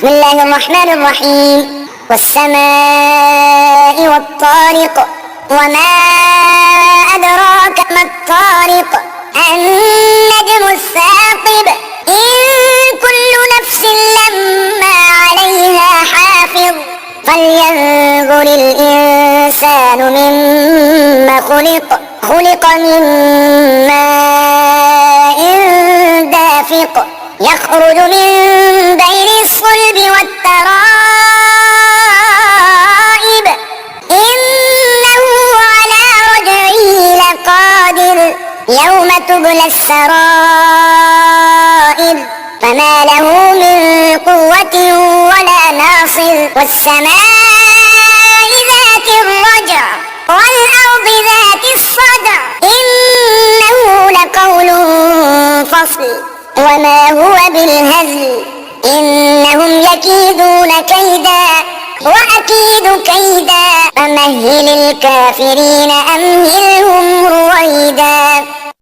بسم الله الرحمن الرحيم. والسماء والطارق وما أدراك ما الطارق النجم الثاقب إن كل نفس لما عليها حافظ فلينظر الإنسان مما خلق من ماء دافق يخرج من بين الصلب والترائب إنه على رجعه لقادر يوم تبلى السرائر فما له من قوة ولا ناصر والسماء ذات الرجع والأرض ذات الصدع إنه لقول فصل وما هو بالهزل إنهم يكيدون كيدا وأكيد كيدا فمهل الكافرين أمهلهم